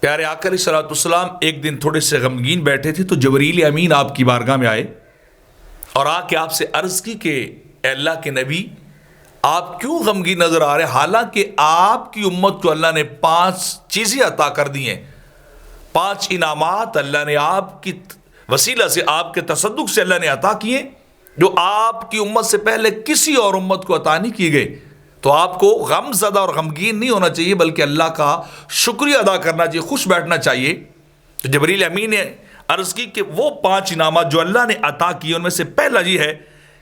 پیارے آقا علیہ الصلوۃ والسلام ایک دن تھوڑے سے غمگین بیٹھے تھے تو جبریل امین آپ کی بارگاہ میں آئے اور آ کے آپ سے عرض کی کہ اے اللہ کے نبی، آپ کیوں غمگین نظر آ رہے ہیں؟ حالانکہ آپ کی امت کو اللہ نے 5 چیزیں عطا کر دی ہیں، 5 انعامات اللہ نے آپ کی وسیلہ سے، آپ کے تصدق سے اللہ نے عطا کیے جو آپ کی امت سے پہلے کسی اور امت کو عطا نہیں کیے گئے۔ تو آپ کو غم زدہ اور غمگین نہیں ہونا چاہیے بلکہ اللہ کا شکریہ ادا کرنا چاہیے، خوش بیٹھنا چاہیے۔ تو جبریل امین نے عرض کی کہ وہ 5 انعامات جو اللہ نے عطا کیے ان میں سے پہلا یہ ہے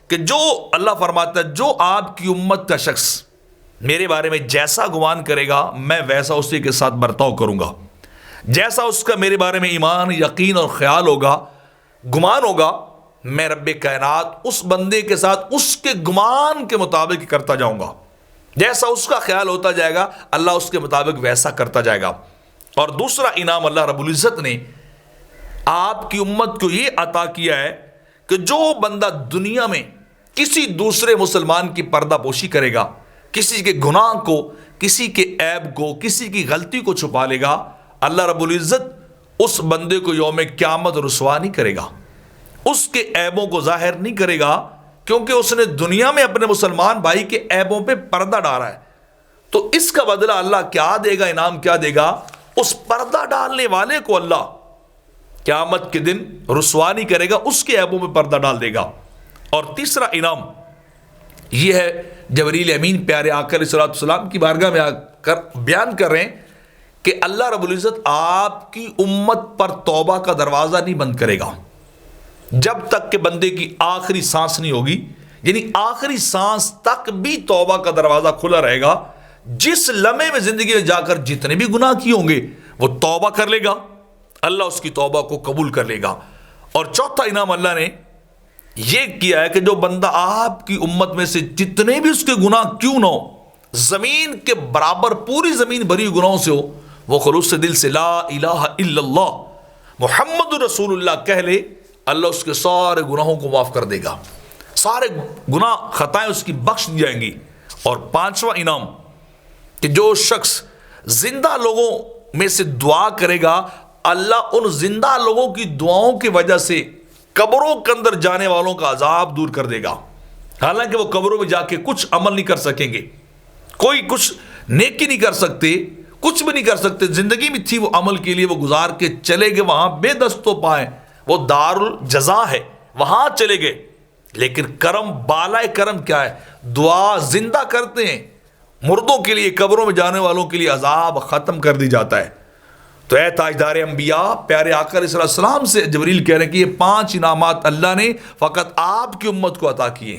کہ جو اللہ فرماتا ہے جو آپ کی امت کا شخص میرے بارے میں جیسا گمان کرے گا میں ویسا اسی کے ساتھ برتاؤ کروں گا، جیسا اس کا میرے بارے میں ایمان، یقین اور خیال ہوگا، گمان ہوگا، میں رب کائنات اس بندے کے ساتھ اس کے گمان کے مطابق کرتا جاؤں گا، جیسا اس کا خیال ہوتا جائے گا اللہ اس کے مطابق ویسا کرتا جائے گا۔ اور دوسرا انعام اللہ رب العزت نے آپ کی امت کو یہ عطا کیا ہے کہ جو بندہ دنیا میں کسی دوسرے مسلمان کی پردہ پوشی کرے گا، کسی کے گناہ کو، کسی کے عیب کو، کسی کی غلطی کو چھپا لے گا، اللہ رب العزت اس بندے کو یوم قیامت رسوا نہیں کرے گا، اس کے عیبوں کو ظاہر نہیں کرے گا، کیونکہ اس نے دنیا میں اپنے مسلمان بھائی کے عیبوں پہ پردہ ڈالا ہے۔ تو اس کا بدلہ اللہ کیا دے گا، انعام کیا دے گا؟ اس پردہ ڈالنے والے کو اللہ قیامت کے دن رسوا نہیں کرے گا، اس کے عیبوں پہ پردہ ڈال دے گا۔ اور تیسرا انعام یہ ہے، جبریل امین پیارے آقا علیہ الصلوۃ والسلام کی بارگاہ میں آ کر بیان کر رہے ہیں کہ اللہ رب العزت آپ کی امت پر توبہ کا دروازہ نہیں بند کرے گا جب تک کہ بندے کی آخری سانس نہیں ہوگی، یعنی آخری سانس تک بھی توبہ کا دروازہ کھلا رہے گا۔ جس لمحے میں زندگی میں جا کر جتنے بھی گناہ کیے ہوں گے وہ توبہ کر لے گا، اللہ اس کی توبہ کو قبول کر لے گا۔ اور چوتھا انعام اللہ نے یہ کیا ہے کہ جو بندہ آپ کی امت میں سے جتنے بھی اس کے گناہ کیوں نہ ہو، زمین کے برابر پوری زمین بھری گناہوں سے ہو، وہ خلوص سے دل سے لا الہ الا اللہ محمد رسول اللہ کہہ لے، اللہ اس کے سارے گناہوں کو معاف کر دے گا، سارے گناہ خطائیں اس کی بخش دی جائیں گی۔ اور 5واں انعام کہ جو شخص زندہ لوگوں میں سے دعا کرے گا، اللہ ان زندہ لوگوں کی دعاؤں کی وجہ سے قبروں کے اندر جانے والوں کا عذاب دور کر دے گا۔ حالانکہ وہ قبروں میں جا کے کچھ عمل نہیں کر سکیں گے، کوئی کچھ نیکی نہیں کر سکتے، کچھ بھی نہیں کر سکتے، زندگی میں تھی وہ عمل کے لیے وہ گزار کے چلے گئے، وہاں بے دست و پائیں، وہ دار الجزا ہے، وہاں چلے گئے، لیکن کرم، بالائے کرم کیا ہے؟ دعا زندہ کرتے ہیں، مردوں کے لیے، قبروں میں جانے والوں کے لیے عذاب ختم کر دی جاتا ہے۔ تو اے تاجدار انبیاء پیارے آقا علیہ السلام سے جبریل کہہ رہے ہیں کہ یہ 5 انعامات اللہ نے فقط آپ کی امت کو عطا کیے۔